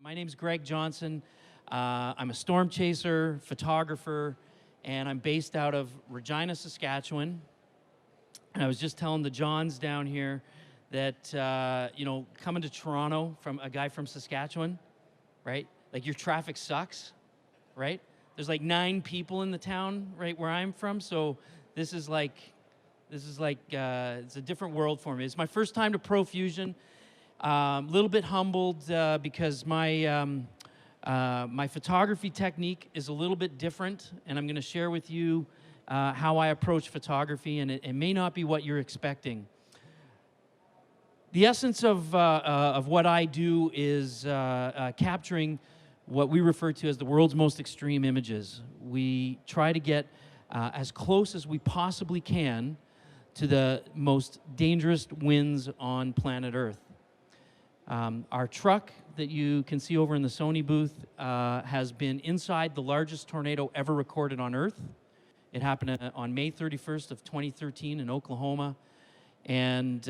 My name's Greg Johnson. I'm a storm chaser, photographer, and I'm based out of Regina, Saskatchewan. And I was just telling the Johns down here that, you know, coming to Toronto from a guy from Saskatchewan, right? Like, your traffic sucks, right? There's like 9 people in the town right where I'm from, so this is like it's a different world for me. It's my first time to ProFusion. A little bit humbled because my my photography technique is a little bit different, and I'm going to share with you how I approach photography, and it may not be what you're expecting. The essence of what I do is capturing what we refer to as the world's most extreme images. We try to get as close as we possibly can to the most dangerous winds on planet Earth. Our truck that you can see over in the Sony booth has been inside the largest tornado ever recorded on Earth. It happened on May 31st of 2013 in Oklahoma, and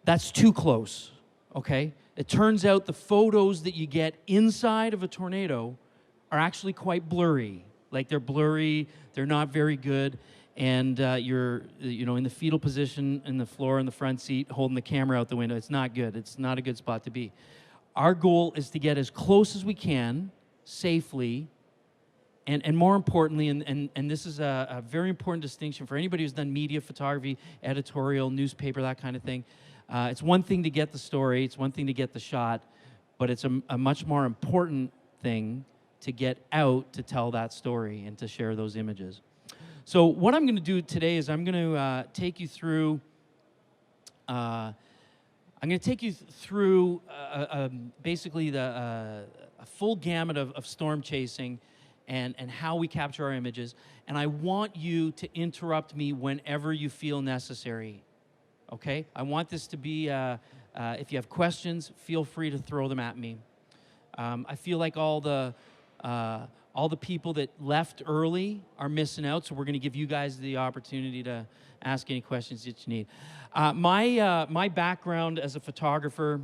that's too close, okay? It turns out the photos that you get inside of a tornado are actually quite blurry. Like, they're blurry, they're not very good, and you're, you know, in the fetal position in the floor in the front seat holding the camera out the window. It's not good. It's not a good spot to be. Our goal is to get as close as we can, safely, and more importantly, and this is a very important distinction for anybody who's done media, photography, editorial, newspaper, that kind of thing. It's one thing to get the story, it's one thing to get the shot, but it's a much more important thing to get out to tell that story and to share those images. So what I'm going to do today is I'm going to take you through basically a full gamut of storm chasing and how we capture our images. And I want you to interrupt me whenever you feel necessary, okay? I want this to be, if you have questions, feel free to throw them at me. I feel like all the people that left early are missing out, so we're going to give you guys the opportunity to ask any questions that you need. My background as a photographer,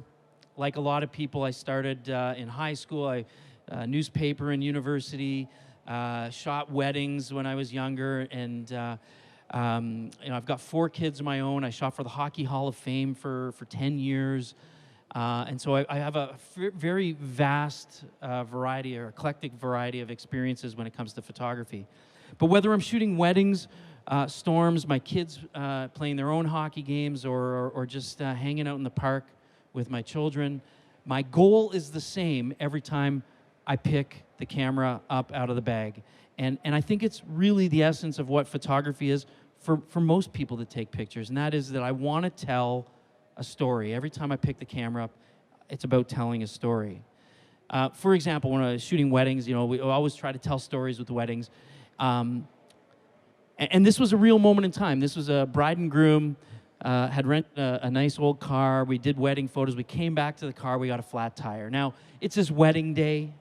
like a lot of people, I started in high school, newspaper and university, shot weddings when I was younger, and you know, I've got 4 kids of my own. I shot for the Hockey Hall of Fame for 10 years. And so I have a very vast variety, or eclectic variety of experiences when it comes to photography. But whether I'm shooting weddings, storms, my kids playing their own hockey games, or just hanging out in the park with my children, my goal is the same every time I pick the camera up out of the bag. And I think it's really the essence of what photography is for most people that take pictures, and that is that I want to tell a story. Every time I pick the camera up, it's about telling a story. For example, when I was shooting weddings, you know, we always try to tell stories with weddings. And this was a real moment in time. This was a bride and groom, had rented a nice old car. We did wedding photos. We came back to the car. We got a flat tire. Now, it's his wedding day.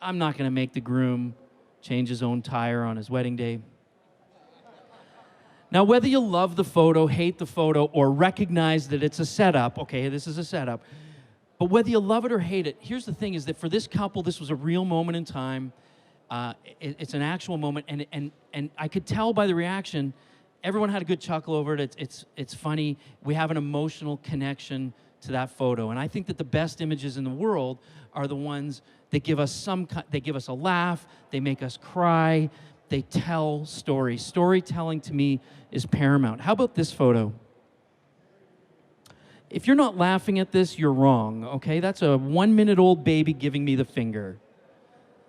I'm not going to make the groom change his own tire on his wedding day. Now, whether you love the photo, hate the photo, or recognize that it's a setup, okay, this is a setup, but whether you love it or hate it, here's the thing, is that for this couple, this was a real moment in time. It's an actual moment, and I could tell by the reaction, everyone had a good chuckle over it. It's funny. We have an emotional connection to that photo, and I think that the best images in the world are the ones that give us they give us a laugh, they make us cry, they tell stories. Storytelling, to me, is paramount. How about this photo? If you're not laughing at this, you're wrong, okay? That's a 1-minute-old baby giving me the finger.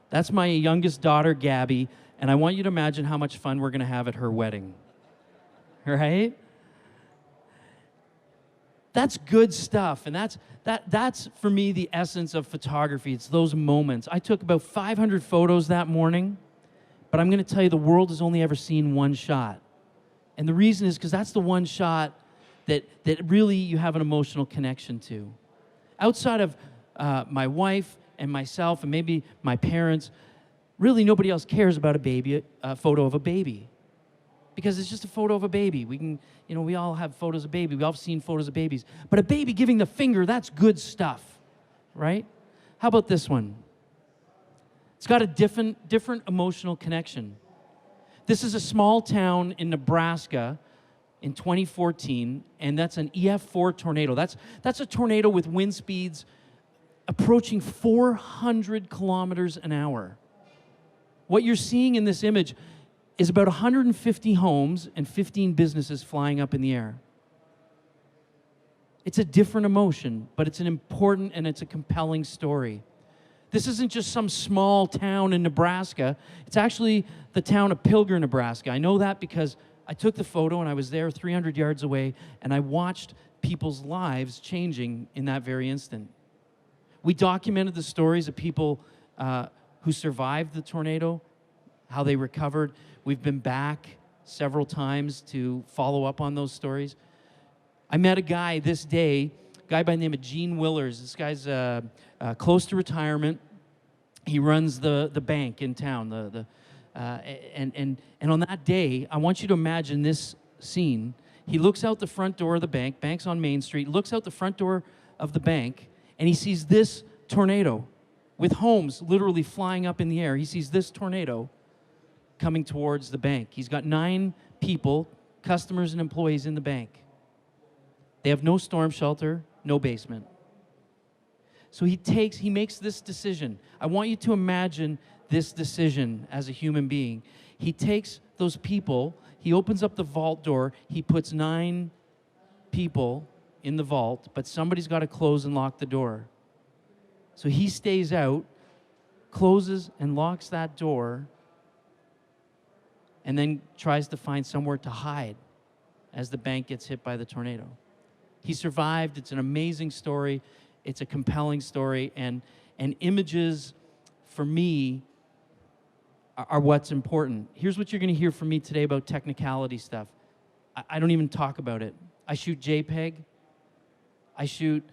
That's my youngest daughter, Gabby, and I want you to imagine how much fun we're going to have at her wedding, right? That's good stuff, and that's for me the essence of photography. It's those moments. I took about 500 photos that morning. But I'm going to tell you, the world has only ever seen one shot. And the reason is because that's the one shot that really you have an emotional connection to. Outside of my wife and myself and maybe my parents, really nobody else cares about a photo of a baby. because it's just a photo of a baby. We can, we all have photos of babies. We all have seen photos of babies. But a baby giving the finger, that's good stuff, right? How about this one? It's got a different emotional connection. This is a small town in Nebraska in 2014, and that's an EF4 tornado. That's a tornado with wind speeds approaching 400 kilometers an hour. What you're seeing in this image is about 150 homes and 15 businesses flying up in the air. It's a different emotion, but it's an important and it's a compelling story. This isn't just some small town in Nebraska. It's actually the town of Pilger, Nebraska. I know that because I took the photo and I was there 300 yards away, and I watched people's lives changing in that very instant. We documented the stories of people who survived the tornado, how they recovered. We've been back several times to follow up on those stories. I met a guy this day, a guy by the name of Gene Willers. This guy's close to retirement. He runs the bank in town. And on that day, I want you to imagine this scene. He looks out the front door of the bank. Bank's on Main Street. Looks out the front door of the bank, and he sees this tornado with homes literally flying up in the air. He sees this tornado coming towards the bank. He's got 9 people, customers and employees in the bank. They have no storm shelter, no basement. So he makes this decision. I want you to imagine this decision as a human being. He takes those people, he opens up the vault door, he puts 9 people in the vault, but somebody's got to close and lock the door. So he stays out, closes and locks that door, and then tries to find somewhere to hide as the bank gets hit by the tornado. He survived. It's an amazing story. It's a compelling story, and images, for me, are what's important. Here's what you're going to hear from me today about technicality stuff. I don't even talk about it. I shoot JPEG. I shoot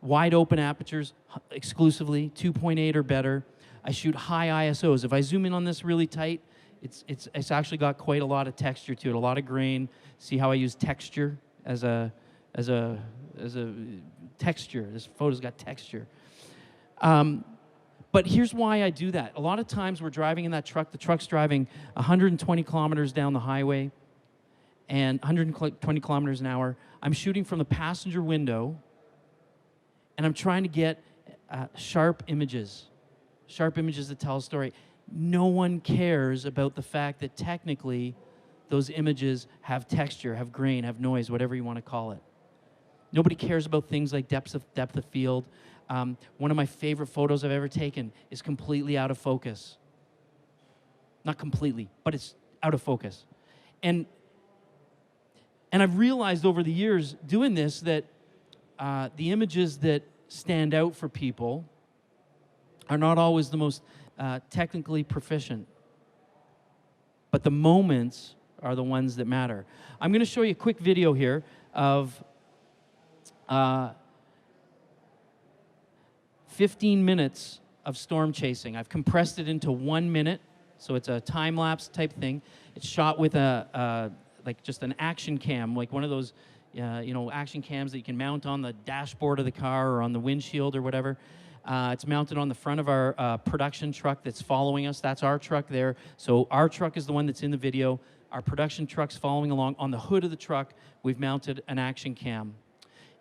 wide open apertures exclusively, 2.8 or better. I shoot high ISOs. If I zoom in on this really tight, it's actually got quite a lot of texture to it, a lot of grain. See how I use texture as a texture. This photo's got texture. But here's why I do that. A lot of times we're driving in that truck. The truck's driving 120 kilometers down the highway and 120 kilometers an hour. I'm shooting from the passenger window, and I'm trying to get sharp images that tell a story. No one cares about the fact that technically those images have texture, have grain, have noise, whatever you want to call it. Nobody cares about things like depth of field. One of my favorite photos I've ever taken is completely out of focus. Not completely, but it's out of focus. And I've realized over the years doing this that the images that stand out for people are not always the most technically proficient. But the moments are the ones that matter. I'm going to show you a quick video here of 15 minutes of storm chasing. I've compressed it into 1 minute, so it's a time-lapse type thing. It's shot with like just an action cam, like one of those action cams that you can mount on the dashboard of the car or on the windshield or whatever. It's mounted on the front of our production truck that's following us. That's our truck there. So our truck is the one that's in the video. Our production truck's following along. On the hood of the truck, we've mounted an action cam.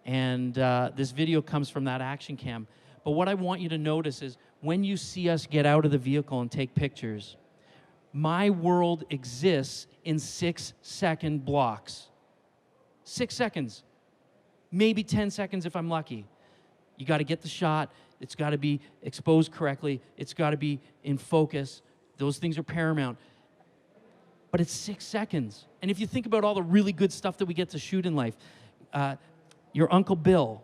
And this video comes from that action cam. But what I want you to notice is when you see us get out of the vehicle and take pictures, my world exists in 6-second blocks. 6 seconds, maybe 10 seconds if I'm lucky. You got to get the shot. It's got to be exposed correctly. It's got to be in focus. Those things are paramount. But it's 6 seconds. And if you think about all the really good stuff that we get to shoot in life, your Uncle Bill,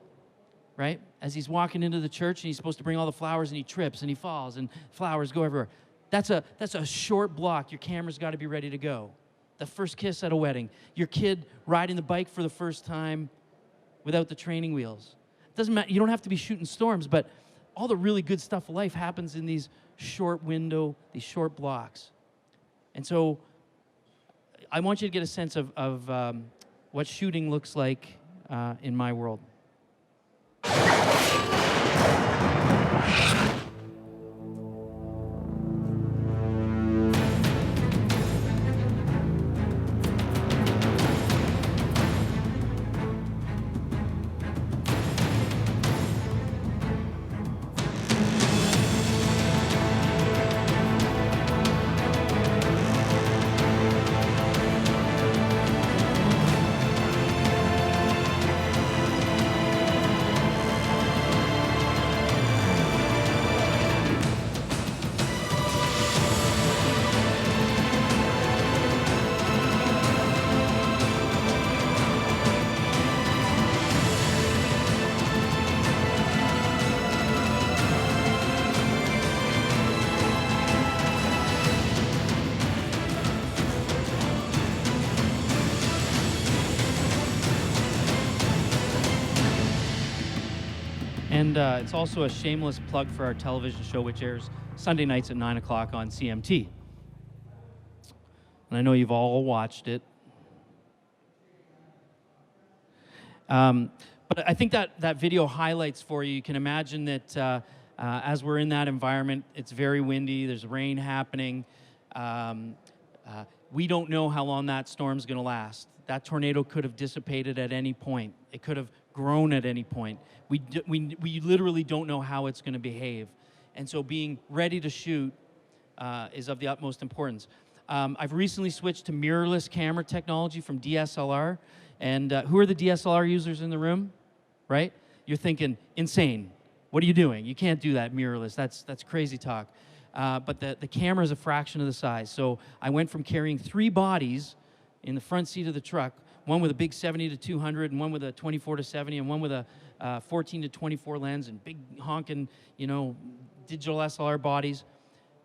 right? As he's walking into the church and he's supposed to bring all the flowers and he trips and he falls and flowers go everywhere. That's a short block. Your camera's got to be ready to go. The first kiss at a wedding. Your kid riding the bike for the first time without the training wheels. It doesn't matter. You don't have to be shooting storms, but all the really good stuff of life happens in these short window, these short blocks. And so I want you to get a sense of what shooting looks like in my world. And it's also a shameless plug for our television show, which airs Sunday nights at 9 o'clock on CMT. And I know you've all watched it. But I think that video highlights for you. You can imagine that as we're in that environment, it's very windy, there's rain happening. We don't know how long that storm's going to last. That tornado could have dissipated at any point. It could have grown at any point. We literally don't know how it's going to behave. And so being ready to shoot is of the utmost importance. I've recently switched to mirrorless camera technology from DSLR. And who are the DSLR users in the room? Right? You're thinking, insane. What are you doing? You can't do that mirrorless. That's crazy talk. But the camera is a fraction of the size. So I went from carrying 3 bodies in the front seat of the truck, one with a big 70 to 200, and one with a 24 to 70, and one with a 14 to 24 lens, and big honking, digital SLR bodies,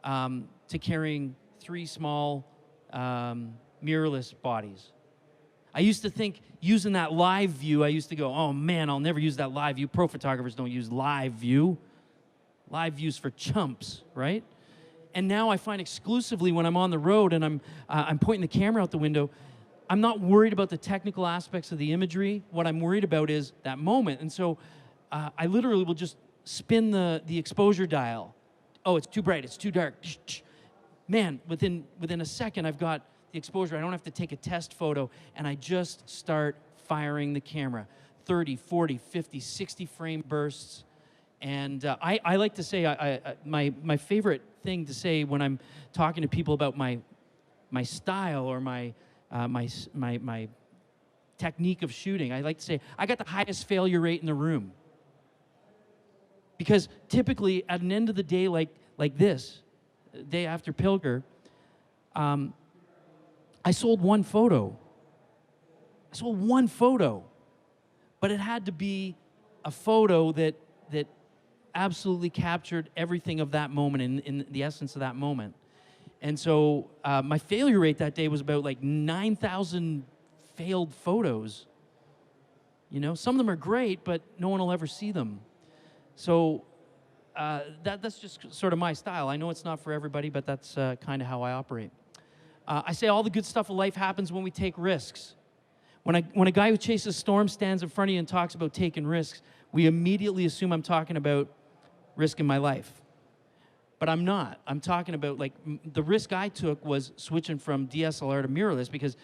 to carrying 3 small mirrorless bodies. I used to think using that live view, I used to go, oh man, I'll never use that live view. Pro photographers don't use live view. Live view's for chumps, right? And now I find exclusively when I'm on the road and I'm pointing the camera out the window, I'm not worried about the technical aspects of the imagery. What I'm worried about is that moment. And so I literally will just spin the exposure dial. Oh, it's too bright, it's too dark. Man, within a second, I've got the exposure. I don't have to take a test photo, and I just start firing the camera. 30, 40, 50, 60 frame bursts. And I like to say, my favorite thing to say when I'm talking to people about my style or my technique of shooting, I like to say, I got the highest failure rate in the room. Because typically, at an end of the day like this, day after Pilger, I sold 1 photo. I sold 1 photo. But it had to be a photo that absolutely captured everything of that moment, in the essence of that moment. And so my failure rate that day was about like 9,000 failed photos. Some of them are great, but no one will ever see them. So that's just sort of my style. I know it's not for everybody, but that's kind of how I operate. I say all the good stuff of life happens when we take risks. When a guy who chases storms stands in front of you and talks about taking risks, we immediately assume I'm talking about risk in my life. But I'm not. I'm talking about, the risk I took was switching from DSLR to mirrorless, because,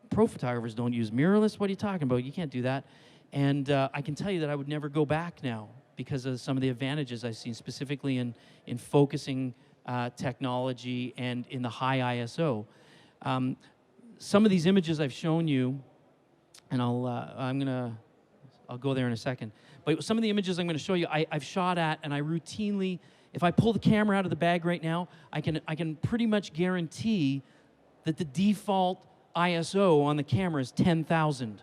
pro photographers don't use mirrorless. What are you talking about? You can't do that. And I can tell you that I would never go back now because of some of the advantages I've seen, specifically in focusing technology and in the high ISO. Some of these images I've shown you, and I'll go there in a second. But some of the images I'm going to show you, I've shot at, and I routinely, if I pull the camera out of the bag right now, I can pretty much guarantee that the default ISO on the camera is 10,000.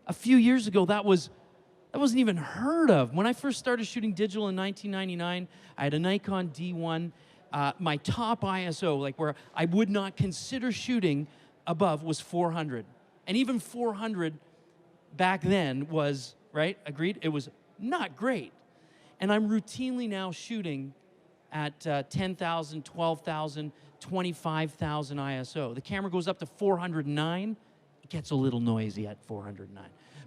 A few years ago, that wasn't even heard of. When I first started shooting digital in 1999, I had a Nikon D1. My top ISO, where I would not consider shooting above, was 400. And even 400 back then was, right, agreed? It was not great. And I'm routinely now shooting at 10,000, 12,000, 25,000 ISO. The camera goes up to 409. It gets a little noisy at 409.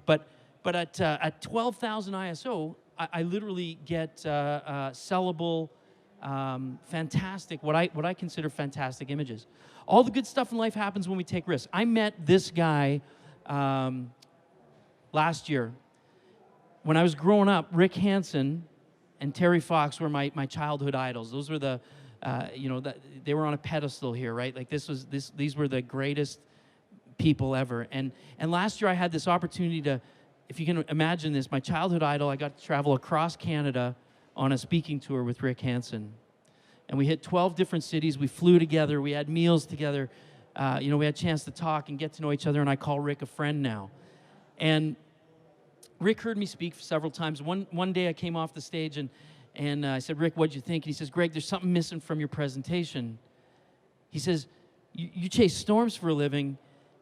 But at 12,000 ISO, I literally get sellable, fantastic, what I consider fantastic images. All the good stuff in life happens when we take risks. I met this guy last year. When I was growing up, Rick Hansen and Terry Fox were my childhood idols. Those were the, they were on a pedestal here, right? Like these were the greatest people ever. And last year I had this opportunity to, if you can imagine this, my childhood idol, I got to travel across Canada on a speaking tour with Rick Hansen. And we hit 12 different cities. We flew together. We had meals together. We had a chance to talk and get to know each other, and I call Rick a friend now. And Rick heard me speak several times. One day I came off the stage and I said, Rick, what'd you think? And he says, Greg, there's something missing from your presentation. He says, you chase storms for a living,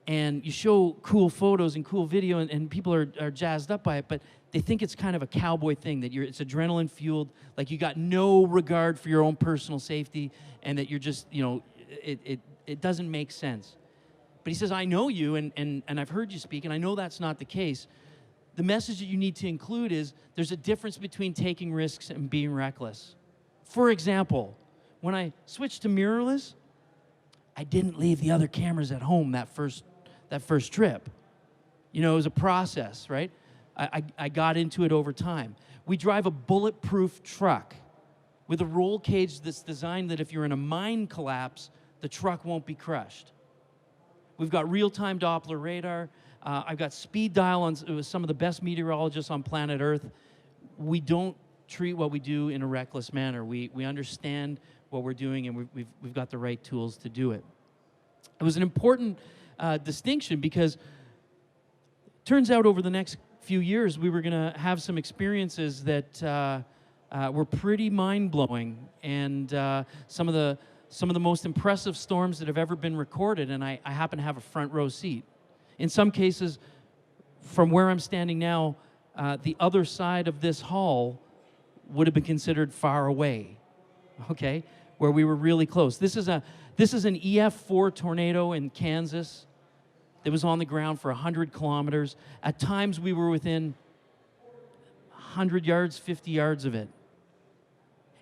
and you show cool photos and cool video, and people are jazzed up by it, but they think it's kind of a cowboy thing, that it's adrenaline fueled, like you got no regard for your own personal safety, and that you're just, it doesn't make sense. But he says, I know you, and I've heard you speak, and I know that's not the case. The message that you need to include is there's a difference between taking risks and being reckless. For example, when I switched to mirrorless, I didn't leave the other cameras at home that first trip. It was a process, right? I got into it over time. We drive a bulletproof truck with a roll cage that's designed that if you're in a mine collapse, the truck won't be crushed. We've got real-time Doppler radar. I've got speed dial on some of the best meteorologists on planet Earth. We don't treat what we do in a reckless manner. We understand what we're doing, and we've got the right tools to do it. It was an important distinction because it turns out over the next few years we were going to have some experiences that were pretty mind-blowing, and some of the most impressive storms that have ever been recorded, and I happen to have a front row seat. In some cases, from where I'm standing now, the other side of this hall would have been considered far away, okay, where we were really close. This is an EF4 tornado in Kansas that was on the ground for 100 kilometers. At times, we were within 100 yards, 50 yards of it.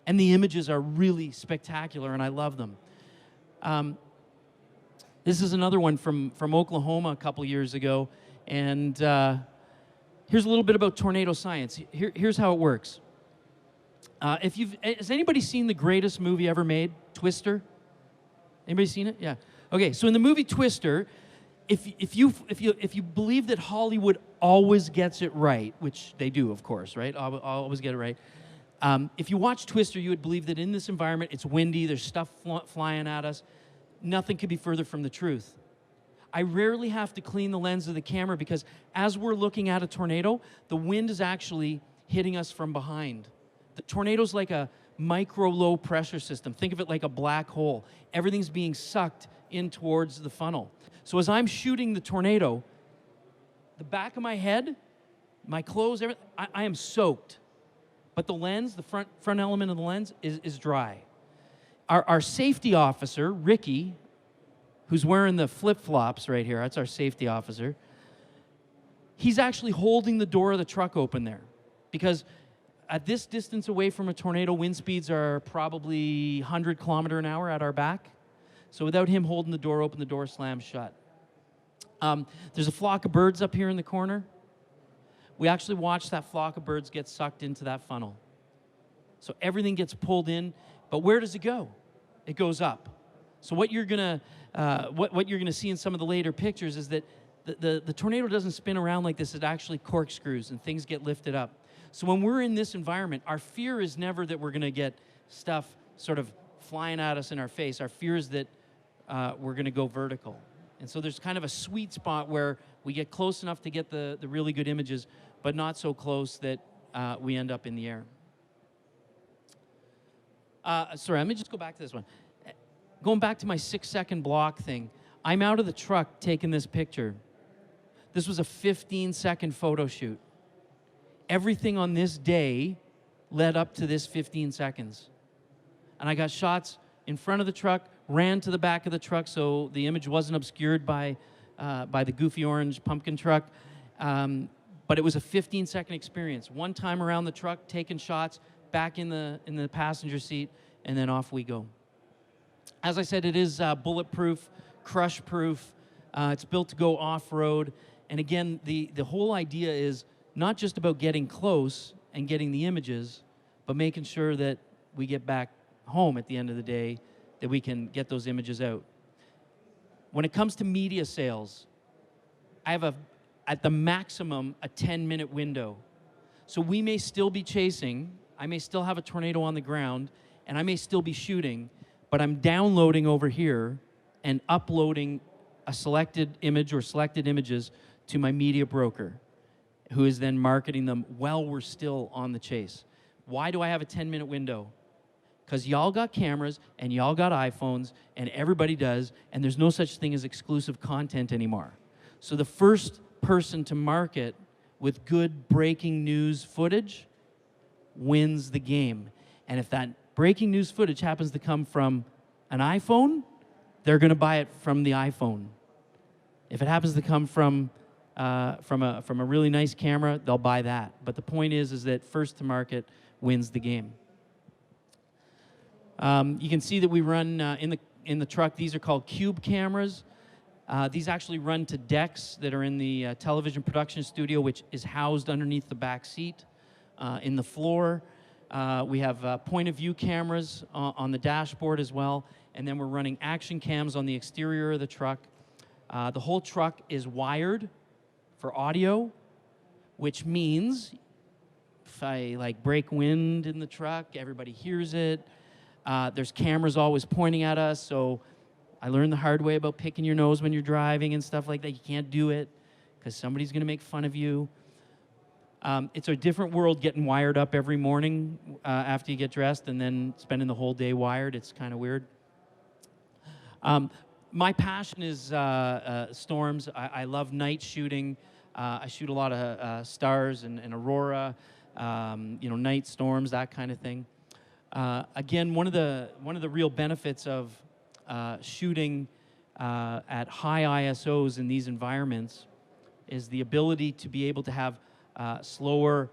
And the images are really spectacular, and I love them. This is another one from Oklahoma a couple years ago, and here's a little bit about tornado science. Here's how it works. Has anybody seen the greatest movie ever made, Twister? Anybody seen it? Yeah. Okay. So in the movie Twister, if you believe that Hollywood always gets it right, which they do, of course, right? Always get it right. If you watch Twister, you would believe that in this environment, it's windy, there's stuff flying at us. Nothing could be further from the truth. I rarely have to clean the lens of the camera because as we're looking at a tornado, the wind is actually hitting us from behind. The tornado's like a micro low pressure system. Think of it like a black hole. Everything's being sucked in towards the funnel. So as I'm shooting the tornado, the back of my head, my clothes, everything, I am soaked. But the lens, the front element of the lens is dry. Our safety officer, Ricky, who's wearing the flip-flops right here, that's our safety officer, he's actually holding the door of the truck open there. Because at this distance away from a tornado, wind speeds are probably 100 kilometers an hour at our back. So without him holding the door open, the door slams shut. There's a flock of birds up here in the corner. We actually watch that flock of birds get sucked into that funnel. So everything gets pulled in, but where does it go? It goes up. So what you're gonna see in some of the later pictures is that the tornado doesn't spin around like this. It actually corkscrews and things get lifted up. So when we're in this environment, our fear is never that we're gonna get stuff sort of flying at us in our face. Our fear is that we're gonna go vertical. And so there's kind of a sweet spot where we get close enough to get the really good images, but not so close that we end up in the air. Sorry, let me just go back to this one. Going back to my 6-second block thing, I'm out of the truck taking this picture. This was a 15-second photo shoot. Everything on this day led up to this 15 seconds. And I got shots in front of the truck, ran to the back of the truck so the image wasn't obscured by the goofy orange pumpkin truck. But it was a 15-second experience. One time around the truck, taking shots, back in the passenger seat, and then off we go. As I said, it is bulletproof, crush-proof. It's built to go off-road. And again, the whole idea is not just about getting close and getting the images, but making sure that we get back home at the end of the day, that we can get those images out. When it comes to media sales, I have at the maximum, a 10-minute window. So we may still be chasing, I may still have a tornado on the ground, and I may still be shooting, but I'm downloading over here and uploading a selected image or selected images to my media broker, who is then marketing them while we're still on the chase. Why do I have a 10-minute window? Because y'all got cameras and y'all got iPhones and everybody does, and there's no such thing as exclusive content anymore. So the first person to market with good breaking news footage wins the game. And if that breaking news footage happens to come from an iPhone, they're going to buy it from the iPhone. If it happens to come from a really nice camera, they'll buy that. But the point is that first to market wins the game. You can see that we run in the truck. These are called cube cameras. These actually run to decks that are in the television production studio, which is housed underneath the back seat in the floor. We have point of view cameras on the dashboard as well, and then we're running action cams on the exterior of the truck. The whole truck is wired for audio, which means if I break wind in the truck, everybody hears it. There's cameras always pointing at us, so I learned the hard way about picking your nose when you're driving and stuff like that. You can't do it because somebody's going to make fun of you. It's a different world getting wired up every morning after you get dressed and then spending the whole day wired. It's kind of weird. My passion is storms. I love night shooting. I shoot a lot of stars and aurora, night storms, that kind of thing. Again, one of the real benefits of shooting at high ISOs in these environments is the ability to be able to have faster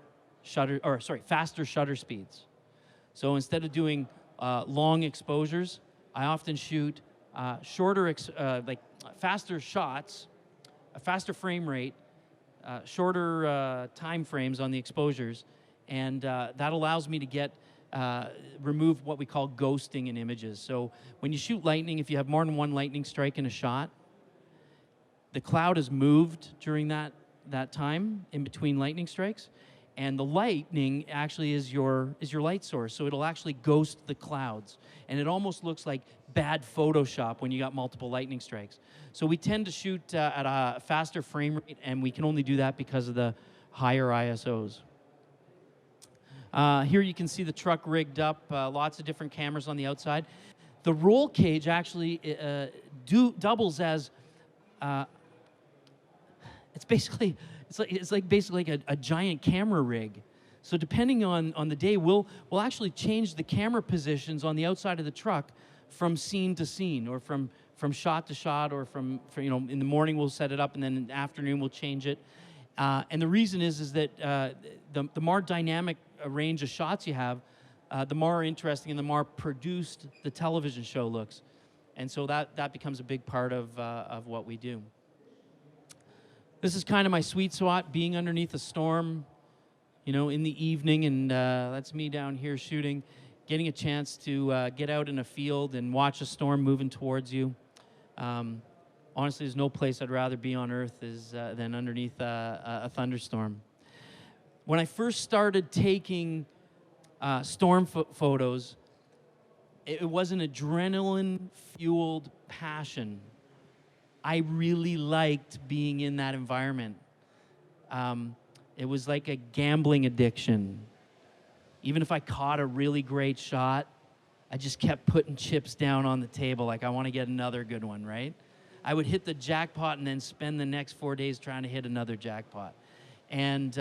shutter speeds. So instead of doing long exposures, I often shoot faster shots, a faster frame rate, shorter time frames on the exposures, and that allows me to get remove what we call ghosting in images. So when you shoot lightning, if you have more than one lightning strike in a shot, the cloud is moved during that time in between lightning strikes, and the lightning actually is your light source. So it'll actually ghost the clouds, and it almost looks like bad Photoshop when you got multiple lightning strikes. So we tend to shoot at a faster frame rate, and we can only do that because of the higher ISOs. Here you can see the truck rigged up, lots of different cameras on the outside. The roll cage actually doubles as it's basically a giant camera rig. So depending on the day, we'll actually change the camera positions on the outside of the truck from scene to scene, or from shot to shot, or in the morning we'll set it up, and then in the afternoon we'll change it. And the reason is that the more dynamic range of shots you have, the more interesting and the more produced the television show looks. And so that becomes a big part of what we do. This is kind of my sweet spot, being underneath a storm, in the evening, and that's me down here shooting, getting a chance to get out in a field and watch a storm moving towards you. Honestly, there's no place I'd rather be on earth than underneath a thunderstorm. When I first started taking storm photos, it was an adrenaline-fueled passion. I really liked being in that environment. It was like a gambling addiction. Even if I caught a really great shot, I just kept putting chips down on the table, like I want to get another good one, right? I would hit the jackpot and then spend the next 4 days trying to hit another jackpot. And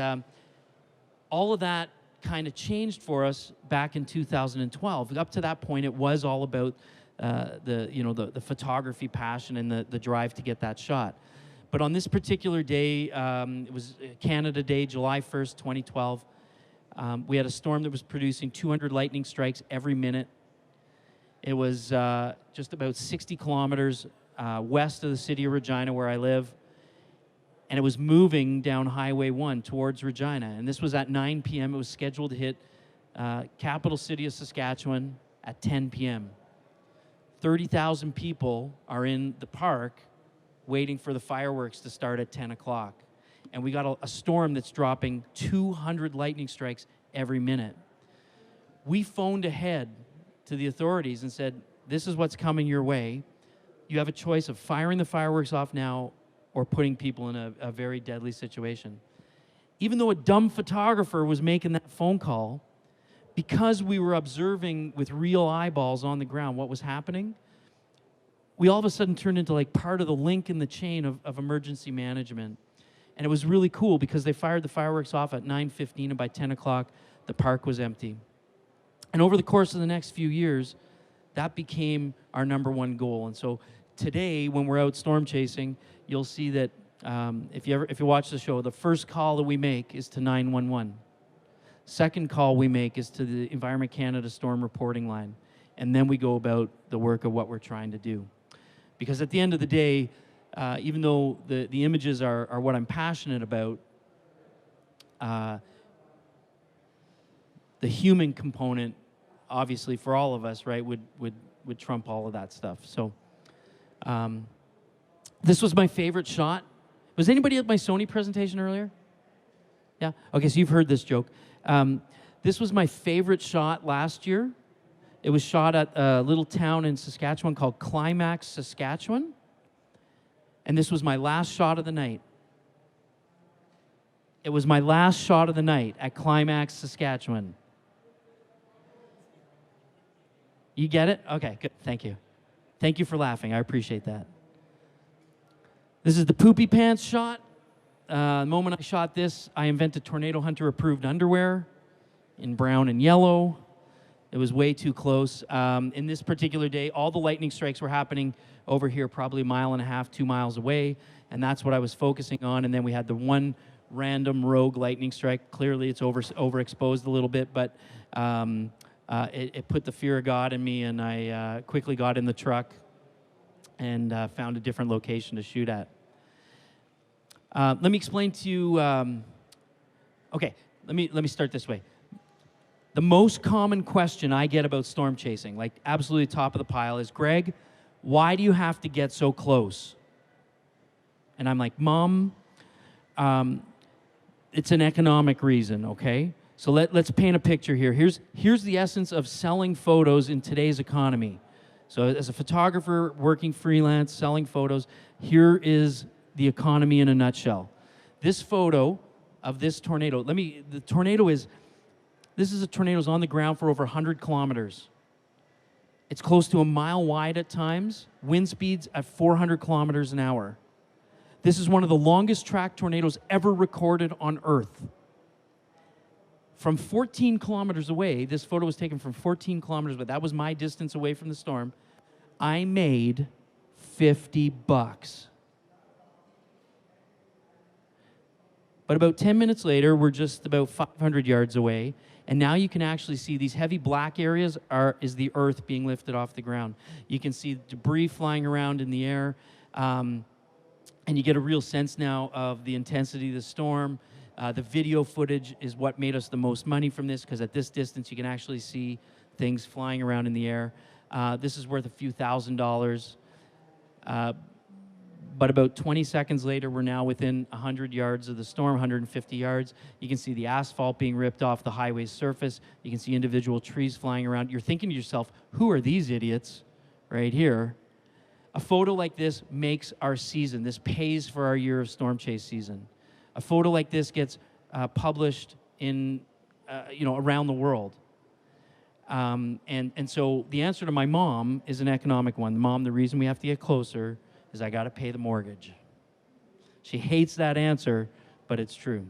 all of that kind of changed for us back in 2012. Up to that point, it was all about the photography passion and the drive to get that shot. But on this particular day, it was Canada Day, July 1st, 2012. We had a storm that was producing 200 lightning strikes every minute. It was just about 60 kilometers west of the city of Regina, where I live. And it was moving down Highway 1 towards Regina. And this was at 9 p.m. It was scheduled to hit capital city of Saskatchewan at 10 p.m. 30,000 people are in the park waiting for the fireworks to start at 10 o'clock. And we got a storm that's dropping 200 lightning strikes every minute. We phoned ahead to the authorities and said, this is what's coming your way. You have a choice of firing the fireworks off now or putting people in a very deadly situation. Even though a dumb photographer was making that phone call, because we were observing with real eyeballs on the ground what was happening, we all of a sudden turned into like part of the link in the chain of emergency management. And it was really cool because they fired the fireworks off at 9:15, and by 10 o'clock, the park was empty. And over the course of the next few years, that became our #1 goal. And so today, when we're out storm chasing, you'll see that if you watch the show, the first call that we make is to 911. Second call we make is to the Environment Canada storm reporting line. And then we go about the work of what we're trying to do. Because at the end of the day, even though the images are what I'm passionate about, the human component, obviously for all of us, right, would trump all of that stuff. So this was my favorite shot. Was anybody at my Sony presentation earlier? Yeah? Okay, so you've heard this joke. This was my favorite shot last year. It was shot at a little town in Saskatchewan called Climax, Saskatchewan. And this was my last shot of the night. It was my last shot of the night at Climax, Saskatchewan. You get it? Okay, good. Thank you. Thank you for laughing. I appreciate that. This is the poopy pants shot. The moment I shot this, I invented Tornado Hunter approved underwear in brown and yellow. It was way too close. In this particular day, all the lightning strikes were happening over here, probably 1.5 miles, 2 miles away, and that's what I was focusing on. And then we had the one random rogue lightning strike. Clearly, it's overexposed a little bit, but it put the fear of God in me, and I quickly got in the truck and found a different location to shoot at. Let me explain to you. Okay, let me start this way. The most common question I get about storm chasing, like absolutely top of the pile, is, Greg, why do you have to get so close? And I'm like, Mom, it's an economic reason, okay? So let's paint a picture here. Here's the essence of selling photos in today's economy. So as a photographer working freelance, selling photos, here is the economy in a nutshell. This photo of this tornado, this is a tornado that's on the ground for over 100 kilometers. It's close to 1 mile wide at times, wind speeds at 400 kilometers an hour. This is one of the longest track tornadoes ever recorded on Earth. From 14 kilometers away, this photo was taken from 14 kilometers away, that was my distance away from the storm, I made $50. But about 10 minutes later, we're just about 500 yards away, and now you can actually see these heavy black areas is the earth being lifted off the ground. You can see debris flying around in the air, and you get a real sense now of the intensity of the storm. The video footage is what made us the most money from this, because at this distance you can actually see things flying around in the air. This is worth a few $1,000s. But about 20 seconds later, we're now within 100 yards of the storm, 150 yards. You can see the asphalt being ripped off the highway's surface. You can see individual trees flying around. You're thinking to yourself, who are these idiots right here? A photo like this makes our season. This pays for our year of storm chase season. A photo like this gets published in, around the world. And so the answer to my mom is an economic one. Mom, the reason we have to get closer is I got to pay the mortgage. She hates that answer, but it's true.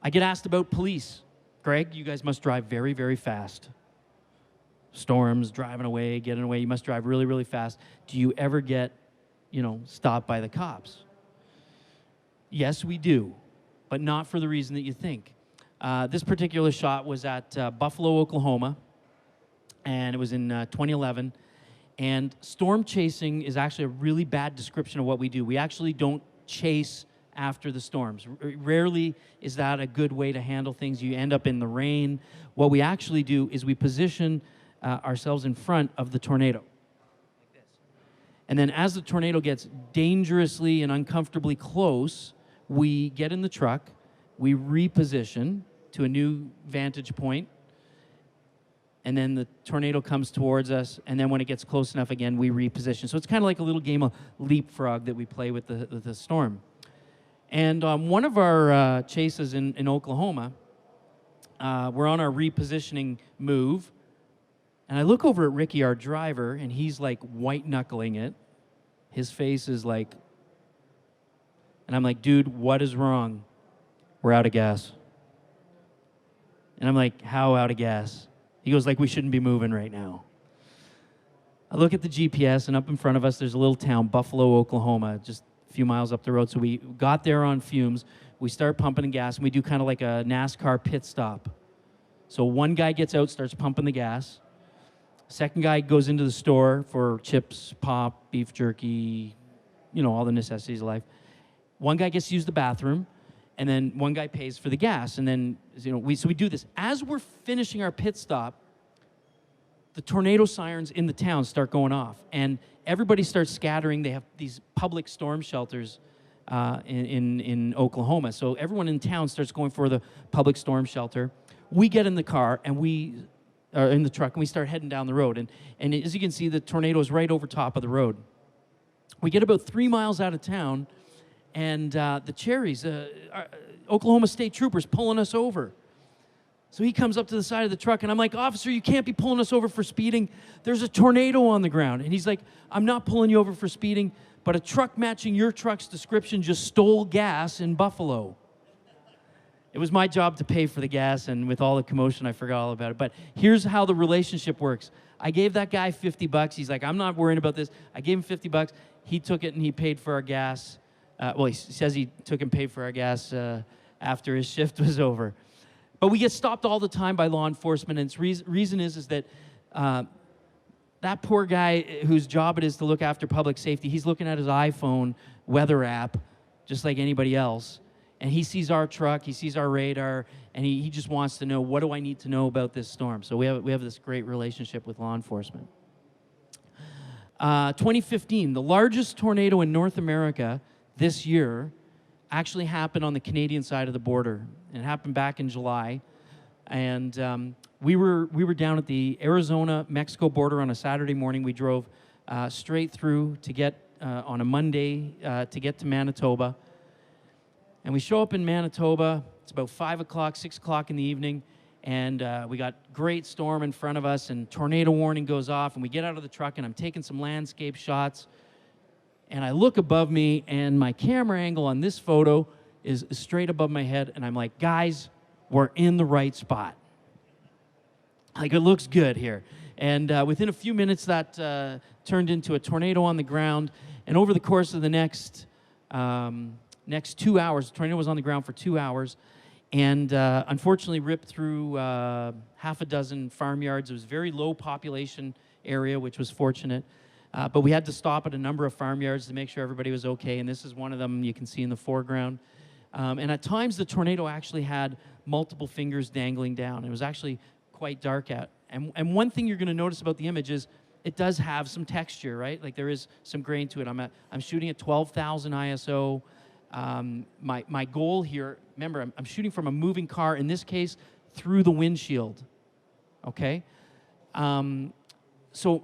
I get asked about police. Greg, you guys must drive very, very fast. storms, driving away, getting away. You must drive really, really fast. Do you ever get, stopped by the cops? Yes, we do, but not for the reason that you think. This particular shot was at Buffalo, Oklahoma, and it was in 2011. And storm chasing is actually a really bad description of what we do. We actually don't chase after the storms. Rarely is that a good way to handle things. You end up in the rain. What we actually do is we position ourselves in front of the tornado, like this. And then as the tornado gets dangerously and uncomfortably close, we get in the truck, we reposition to a new vantage point, and then the tornado comes towards us, and then when it gets close enough again, we reposition. So it's kind of like a little game of leapfrog that we play with the storm. And one of our chases in Oklahoma, we're on our repositioning move, and I look over at Ricky, our driver, and he's like white-knuckling it. His face is like, and I'm like, dude, what is wrong? We're out of gas. And I'm like, how out of gas? He goes, like, we shouldn't be moving right now. I look at the GPS, and up in front of us, there's a little town, Buffalo, Oklahoma, just a few miles up the road. So we got there on fumes. We start pumping gas, and we do kind of like a NASCAR pit stop. So one guy gets out, starts pumping the gas. Second guy goes into the store for chips, pop, beef jerky, all the necessities of life. One guy gets to use the bathroom, and then one guy pays for the gas. And then, we do this. As we're finishing our pit stop, the tornado sirens in the town start going off, and everybody starts scattering. They have these public storm shelters in Oklahoma. So everyone in town starts going for the public storm shelter. We get in the car, and we are in the truck, and we start heading down the road. And as you can see, the tornado is right over top of the road. We get about 3 miles out of town, and the Cherries, Oklahoma State Troopers, pulling us over. So he comes up to the side of the truck, and I'm like, officer, you can't be pulling us over for speeding. There's a tornado on the ground. And he's like, I'm not pulling you over for speeding, but a truck matching your truck's description just stole gas in Buffalo. It was my job to pay for the gas, and with all the commotion, I forgot all about it. But here's how the relationship works. I gave that guy $50. He's like, I'm not worrying about this. I gave him $50. He took it, and he paid for our gas. He says he took and paid for our gas after his shift was over. But we get stopped all the time by law enforcement, and its reason is that that poor guy whose job it is to look after public safety, he's looking at his iPhone weather app just like anybody else, and he sees our truck, he sees our radar, and he just wants to know, what do I need to know about this storm? So we have this great relationship with law enforcement. 2015, the largest tornado in North America this year actually happened on the Canadian side of the border. It happened back in July. And we were down at the Arizona-Mexico border on a Saturday morning. We drove straight through to get, on a Monday, to get to Manitoba. And we show up in Manitoba. It's about 5 o'clock, 6 o'clock in the evening. And we got great storm in front of us, and tornado warning goes off. And we get out of the truck, and I'm taking some landscape shots. And I look above me, and my camera angle on this photo is straight above my head, and I'm like, guys, we're in the right spot. Like, it looks good here. And within a few minutes, that turned into a tornado on the ground. And over the course of the next 2 hours, the tornado was on the ground for 2 hours, and unfortunately ripped through half a dozen farmyards. It was a very low population area, which was fortunate. But we had to stop at a number of farmyards to make sure everybody was okay, and this is one of them you can see in the foreground. And at times, the tornado actually had multiple fingers dangling down. It was actually quite dark out. And one thing you're going to notice about the image is it does have some texture, right? Like, there is some grain to it. I'm shooting at 12,000 ISO. My goal here, remember, I'm shooting from a moving car, in this case, through the windshield, okay? So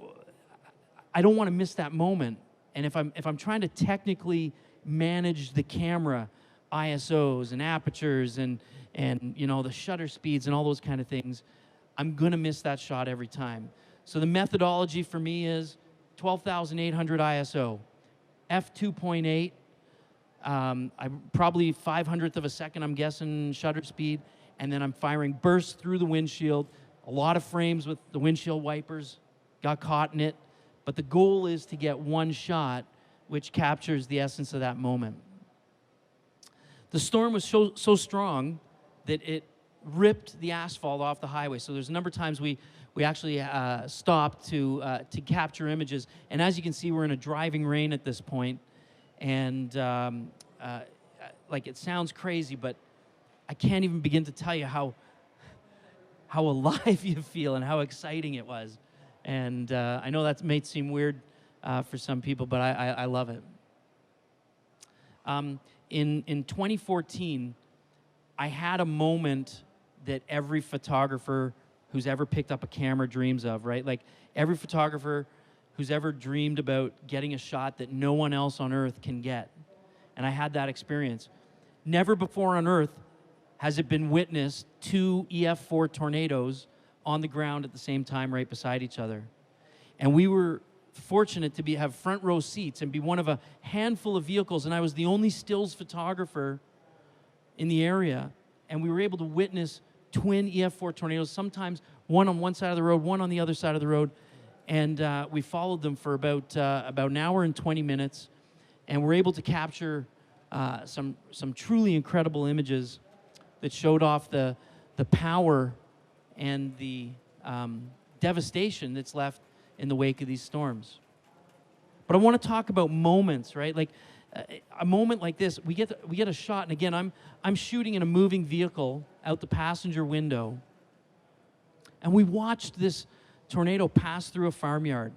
I don't want to miss that moment. And if I'm trying to technically manage the camera ISOs and apertures and the shutter speeds and all those kind of things, I'm going to miss that shot every time. So the methodology for me is 12,800 ISO, f2.8, I'm probably 500th of a second, I'm guessing, shutter speed, and then I'm firing bursts through the windshield A lot of frames with the windshield wipers got caught in it, but the goal is to get one shot which captures the essence of that moment. The storm was so strong that it ripped the asphalt off the highway. So there's a number of times we actually stopped to capture images. And as you can see, we're in a driving rain at this point. And like, it sounds crazy, but I can't even begin to tell you how alive you feel and how exciting it was. And I know that may seem weird for some people, but I love it. In 2014, I had a moment that every photographer who's ever picked up a camera dreams of, right? Like, every photographer who's ever dreamed about getting a shot that no one else on Earth can get. And I had that experience. Never before on Earth has it been witnessed 2 EF4 tornadoes on the ground at the same time right beside each other. And we were fortunate to have front row seats and be one of a handful of vehicles, and I was the only stills photographer in the area, and we were able to witness twin EF4 tornadoes, sometimes one on one side of the road, one on the other side of the road, and we followed them for about an hour and 20 minutes, and we're able to capture some truly incredible images that showed off the power and the devastation that's left in the wake of these storms. But I want to talk about moments, right? Like, a moment like this, we get a shot, and again, I'm shooting in a moving vehicle out the passenger window, and we watched this tornado pass through a farmyard,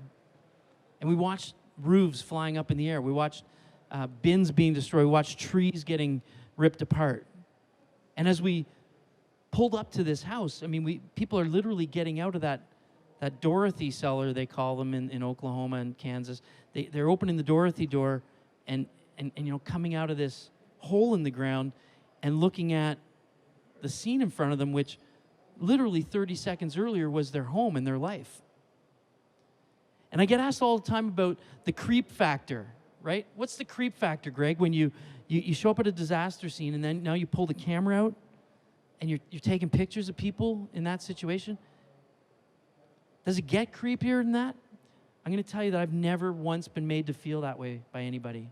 and we watched roofs flying up in the air. We watched bins being destroyed. We watched trees getting ripped apart. And as we pulled up to this house, I mean, people are literally getting out of that Dorothy cellar, they call them in Oklahoma and Kansas. They're opening the Dorothy door and you know, coming out of this hole in the ground and looking at the scene in front of them, which literally 30 seconds earlier was their home and their life. And I get asked all the time about the creep factor, right? What's the creep factor, Greg, when you show up at a disaster scene and then now you pull the camera out and you're taking pictures of people in that situation? Does it get creepier than that? I'm going to tell you that I've never once been made to feel that way by anybody.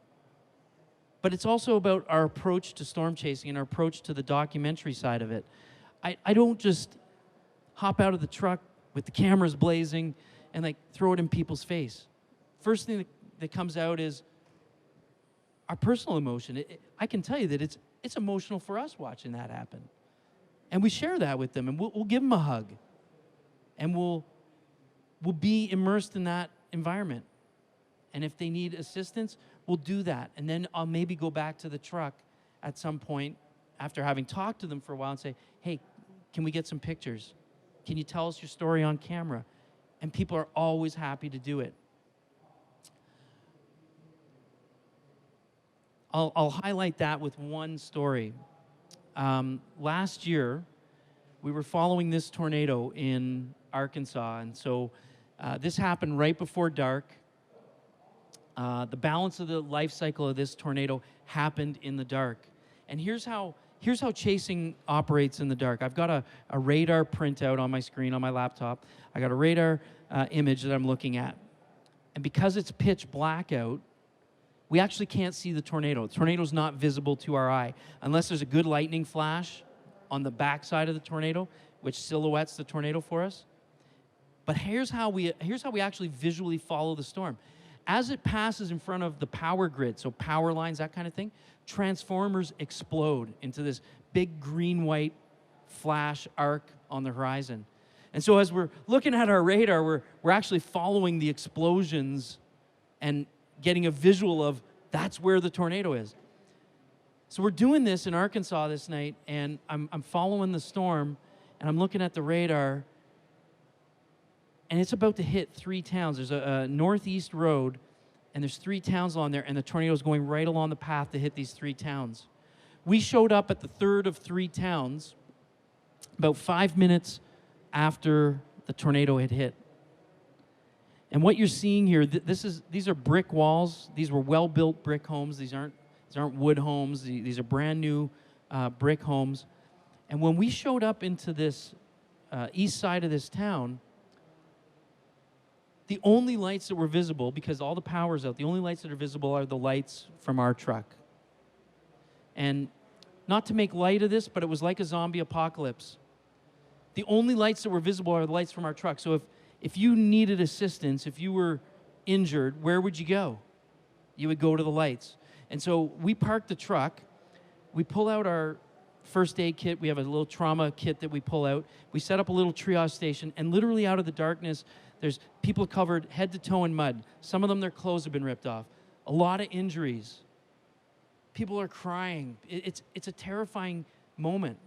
But it's also about our approach to storm chasing and our approach to the documentary side of it. I don't just hop out of the truck with the cameras blazing and like throw it in people's face. First thing that comes out is our personal emotion. I can tell you that it's emotional for us watching that happen. And we share that with them, and we'll give them a hug. And we'll be immersed in that environment. And if they need assistance, we'll do that. And then I'll maybe go back to the truck at some point after having talked to them for a while and say, hey, can we get some pictures? Can you tell us your story on camera? And people are always happy to do it. I'll highlight that with one story. Last year, we were following this tornado in Arkansas, and so this happened right before dark. The balance of the life cycle of this tornado happened in the dark. And here's how chasing operates in the dark. I've got a radar printout on my screen on my laptop. I got a radar image that I'm looking at. And because it's pitch black out, we actually can't see the tornado. The tornado's not visible to our eye unless there's a good lightning flash on the backside of the tornado, which silhouettes the tornado for us. But here's how we actually visually follow the storm. As it passes in front of the power grid, so power lines, that kind of thing, transformers explode into this big green-white flash arc on the horizon. And so as we're looking at our radar, we're actually following the explosions and getting a visual of that's where the tornado is. So we're doing this in Arkansas this night, and I'm following the storm, and I'm looking at the radar, and it's about to hit 3 towns. There's a northeast road, and there's 3 towns along there, and the tornado's going right along the path to hit these 3 towns. We showed up at the third of 3 towns about 5 minutes after the tornado had hit. And what you're seeing here, these are brick walls. These were well-built brick homes. These aren't wood homes. These are brand new brick homes. And when we showed up into this east side of this town, the only lights that were visible, because all the power's out, the only lights that are visible are the lights from our truck. And not to make light of this, but it was like a zombie apocalypse. The only lights that were visible are the lights from our truck. So if you needed assistance, if you were injured, where would you go? You would go to the lights. And so we parked the truck. We pull out our first aid kit. We have a little trauma kit that we pull out. We set up a little triage station, and literally out of the darkness, there's people covered head to toe in mud. Some of them, their clothes have been ripped off. A lot of injuries. People are crying. It's a terrifying moment.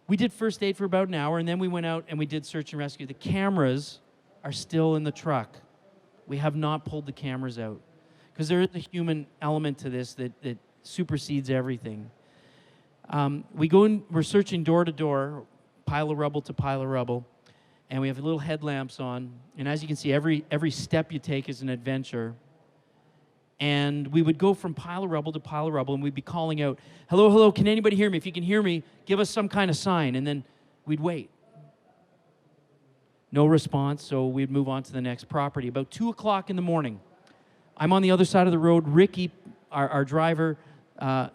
We did first aid for about an hour, and then we went out and we did search and rescue. The cameras are still in the truck. We have not pulled the cameras out because there is a human element to this that supersedes everything. We go in, we're searching door to door, pile of rubble to pile of rubble, and we have little headlamps on. And as you can see, every step you take is an adventure. And we would go from pile of rubble to pile of rubble, and we'd be calling out, hello, hello, can anybody hear me? If you can hear me, give us some kind of sign. And then we'd wait. No response, so we'd move on to the next property. About 2 o'clock in the morning, I'm on the other side of the road. Ricky, our driver,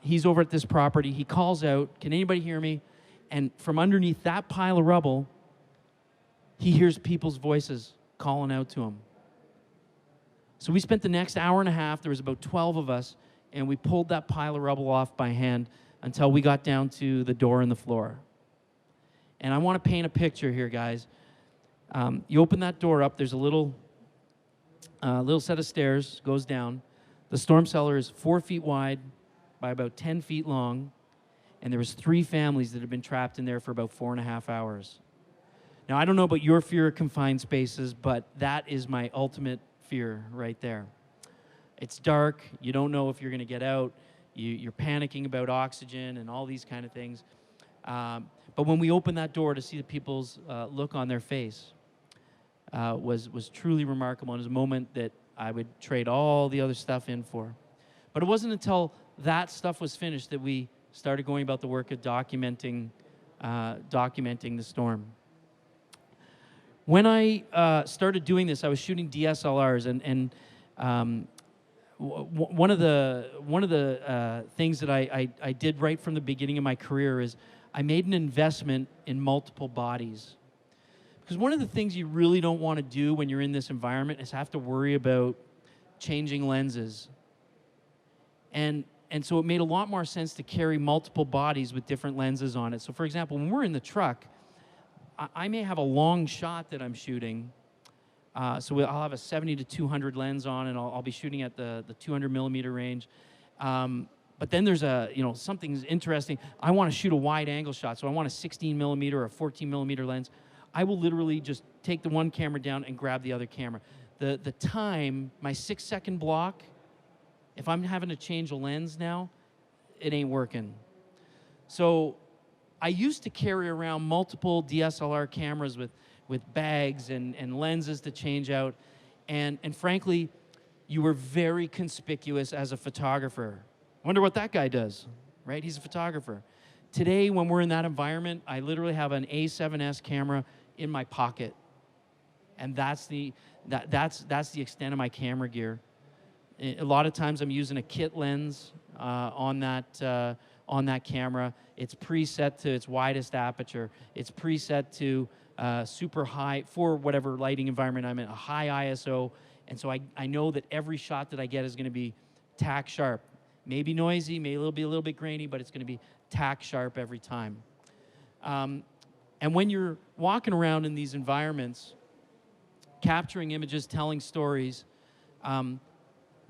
he's over at this property. He calls out, can anybody hear me? And from underneath that pile of rubble, he hears people's voices calling out to him. So we spent the next hour and a half, there was about 12 of us, and we pulled that pile of rubble off by hand until we got down to the door and the floor. And I want to paint a picture here, guys. You open that door up, there's a little set of stairs, goes down. The storm cellar is 4 feet wide by about 10 feet long, and there was 3 families that had been trapped in there for about 4.5 hours. Now, I don't know about your fear of confined spaces, but that is my ultimate fear right there. It's dark. You don't know if you're going to get out. You're panicking about oxygen and all these kind of things. But when we opened that door to see the people's look on their face was truly remarkable. And it was a moment that I would trade all the other stuff in for. But it wasn't until that stuff was finished that we started going about the work of documenting the storm. When I started doing this, I was shooting DSLRs, and one of the things that I did right from the beginning of my career is I made an investment in multiple bodies. Because one of the things you really don't want to do when you're in this environment is have to worry about changing lenses. And so it made a lot more sense to carry multiple bodies with different lenses on it. So for example, when we're in the truck, I may have a long shot that I'm shooting, so I'll have a 70 to 200 lens on, and I'll be shooting at the 200 millimeter range. But then there's something's interesting. I want to shoot a wide angle shot, so I want a 16 millimeter or a 14 millimeter lens. I will literally just take the one camera down and grab the other camera. The time, my 6-second block, if I'm having to change a lens now, it ain't working. So I used to carry around multiple DSLR cameras with bags and lenses to change out. And frankly, you were very conspicuous as a photographer. Wonder what that guy does, right? He's a photographer. Today, when we're in that environment, I literally have an A7S camera in my pocket. And that's the extent of my camera gear. A lot of times I'm using a kit lens on that camera. It's preset to its widest aperture. It's preset to super high, for whatever lighting environment I'm in, a high ISO. And so I know that every shot that I get is going to be tack sharp. Maybe noisy, maybe be a little bit grainy, but it's going to be tack sharp every time. And when you're walking around in these environments, capturing images, telling stories,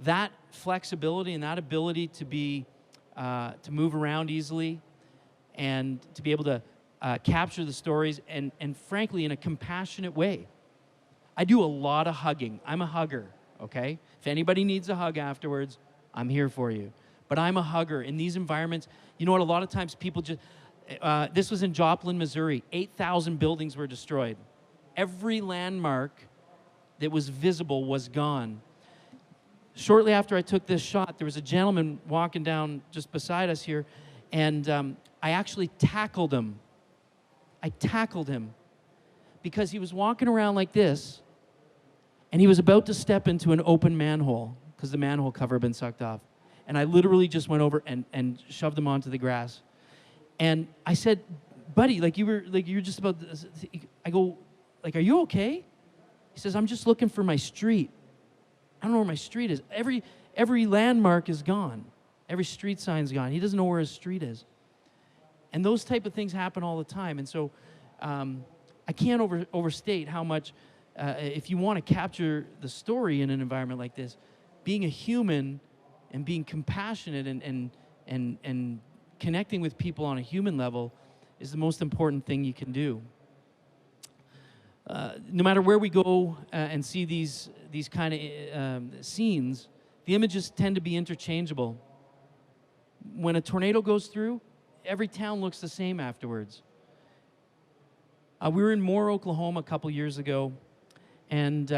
that flexibility and that ability to move around easily and to be able to capture the stories and frankly in a compassionate way. I do a lot of hugging. I'm a hugger, okay? If anybody needs a hug afterwards, I'm here for you. But I'm a hugger. In these environments, you know what, a lot of times people just, this was in Joplin, Missouri. 8,000 buildings were destroyed. Every landmark that was visible was gone. Shortly after I took this shot, there was a gentleman walking down just beside us here, and I actually tackled him. I tackled him because he was walking around like this, and he was about to step into an open manhole because the manhole cover had been sucked off. And I literally just went over and shoved him onto the grass. And I said, buddy, like you were just about to, I go, like, are you okay? He says, I'm just looking for my street. I don't know where my street is. Every landmark is gone. Every street sign's gone. He doesn't know where his street is. And those type of things happen all the time. And so I can't overstate how much, if you want to capture the story in an environment like this, being a human and being compassionate and connecting with people on a human level is the most important thing you can do. No matter where we go and see these kind of scenes, the images tend to be interchangeable. When a tornado goes through, every town looks the same afterwards. We were in Moore, Oklahoma a couple years ago, and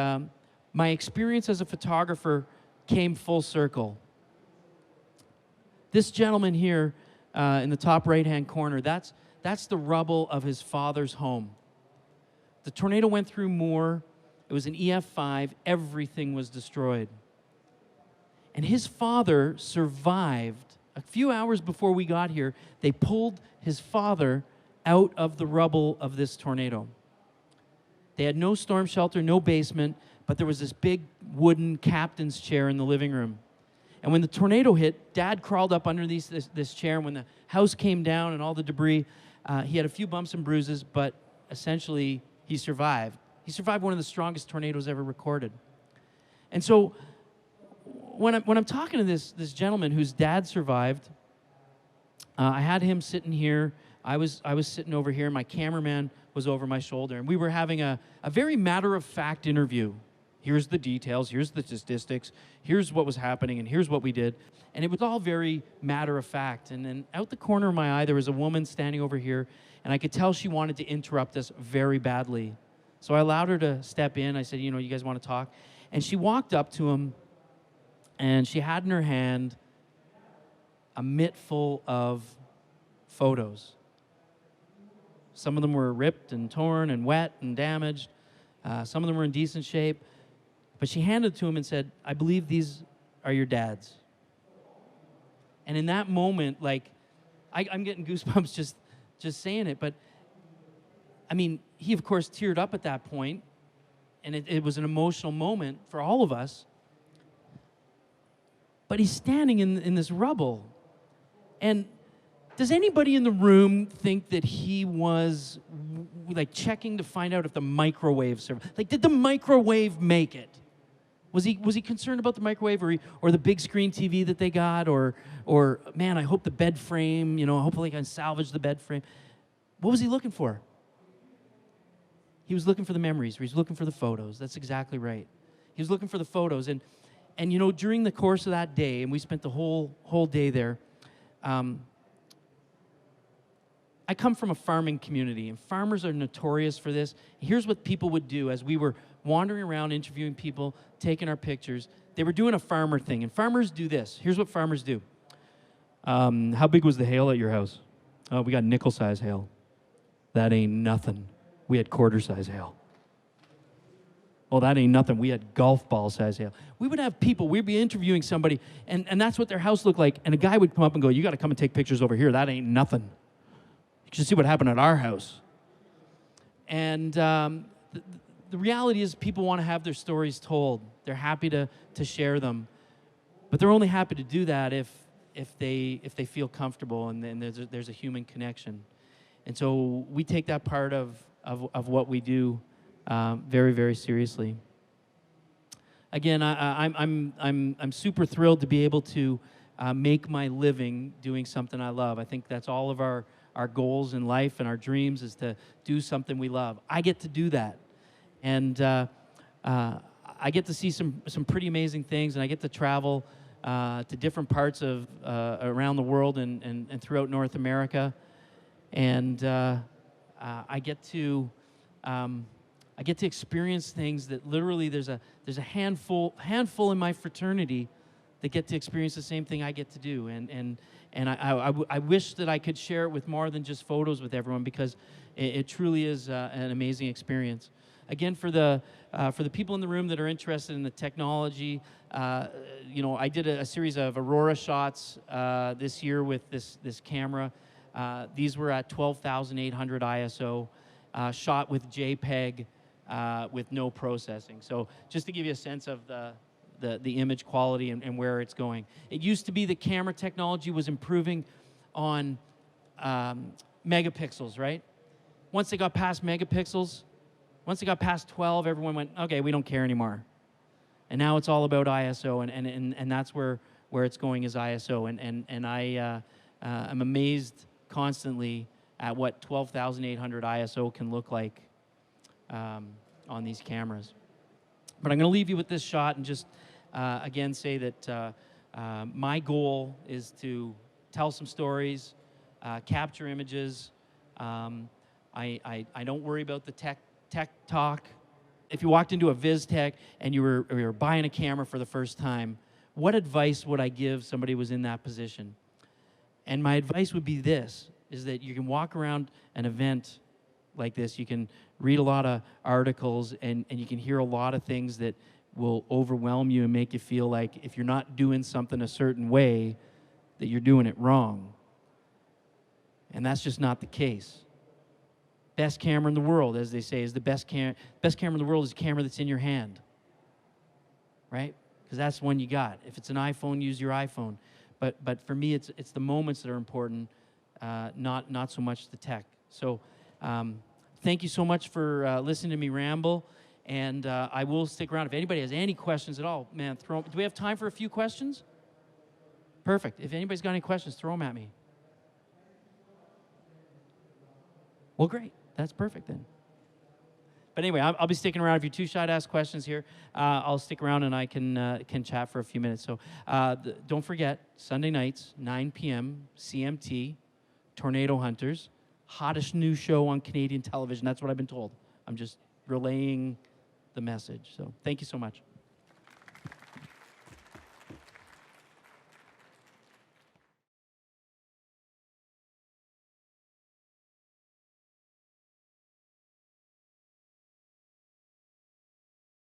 my experience as a photographer came full circle. This gentleman here in the top right-hand corner, that's the rubble of his father's home. The tornado went through Moore. It was an EF5. Everything was destroyed. And his father survived. A few hours before we got here, they pulled his father out of the rubble of this tornado. They had no storm shelter, no basement, but there was this big wooden captain's chair in the living room. And when the tornado hit, Dad crawled up underneath this chair, and when the house came down and all the debris, he had a few bumps and bruises, but essentially he survived. He survived one of the strongest tornadoes ever recorded. And so when I'm talking to this gentleman whose dad survived, I had him sitting here. I was sitting over here. My cameraman was over my shoulder, and we were having a very matter-of-fact interview. Here's the details, here's the statistics, here's what was happening, and here's what we did. And it was all very matter-of-fact. And then out the corner of my eye, there was a woman standing over here, and I could tell she wanted to interrupt us very badly. So I allowed her to step in. I said, you know, you guys want to talk? And she walked up to him, and she had in her hand a mitt full of photos. Some of them were ripped and torn and wet and damaged. Some of them were in decent shape. But she handed it to him and said, I believe these are your dad's. And in that moment, like, I'm getting goosebumps just saying it. But, I mean, he, of course, teared up at that point, and it was an emotional moment for all of us. But he's standing in this rubble. And does anybody in the room think that he was, like, checking to find out if the microwave survived? Like, did the microwave make it? Was he concerned about the microwave or the big screen TV that they got? Or man, I hope the bed frame, you know, hopefully I can salvage the bed frame. What was he looking for? He was looking for the memories. He was looking for the photos. That's exactly right. He was looking for the photos. And you know, during the course of that day, and we spent the whole day there, I come from a farming community, and farmers are notorious for this. Here's what people would do as we were wandering around interviewing people, taking our pictures. They were doing a farmer thing, and farmers do this. Here's what farmers do. How big was the hail at your house? Oh, we got nickel-size hail. That ain't nothing. We had quarter-size hail. Oh, that ain't nothing. We had golf ball-size hail. We would have people, we'd be interviewing somebody, and that's what their house looked like, and a guy would come up and go, you got to come and take pictures over here. That ain't nothing. You should see what happened at our house. And the reality is people want to have their stories told. They're happy to share them. But they're only happy to do that if they feel comfortable and then there's a human connection. And so we take that part of what we do very, very seriously. Again, I'm super thrilled to be able to make my living doing something I love. I think that's all of our goals in life and our dreams is to do something we love. I get to do that. And I get to see some pretty amazing things, and I get to travel to different parts of around the world and throughout North America. And I get to experience things that literally there's a handful in my fraternity that get to experience the same thing I get to do. And I wish that I could share it with more than just photos with everyone, because It truly is an amazing experience. Again, for the people in the room that are interested in the technology, you know, I did a series of Aurora shots this year with this camera. These were at 12,800 ISO, shot with JPEG with no processing. So just to give you a sense of the image quality and where it's going. It used to be the camera technology was improving on megapixels, right? Once they got past megapixels, once they got past 12, everyone went, okay, we don't care anymore. And now it's all about ISO, and that's where it's going is ISO. And I'm amazed constantly at what 12,800 ISO can look like on these cameras. But I'm going to leave you with this shot and just again say that my goal is to tell some stories, capture images. I don't worry about the tech talk. If you walked into a Vistek and you were buying a camera for the first time, what advice would I give somebody who was in that position? And my advice would be this, is that you can walk around an event like this, you can read a lot of articles, and you can hear a lot of things that will overwhelm you and make you feel like if you're not doing something a certain way, that you're doing it wrong. And that's just not the case. Best camera in the world, as they say, is the best camera in the world is a camera that's in your hand, right? Because that's the one you got. If it's an iPhone, use your iPhone. But for me, it's the moments that are important, not so much the tech. So thank you so much for listening to me ramble, and I will stick around. If anybody has any questions at all, man, throw them. Do we have time for a few questions? Perfect. If anybody's got any questions, throw them at me. Well, great. That's perfect then. But anyway, I'll be sticking around. If you're too shy to ask questions here, I'll stick around and I can chat for a few minutes. So don't forget, Sunday nights, 9 p.m. CMT, Tornado Hunters, hottest new show on Canadian television. That's what I've been told. I'm just relaying the message. So thank you so much.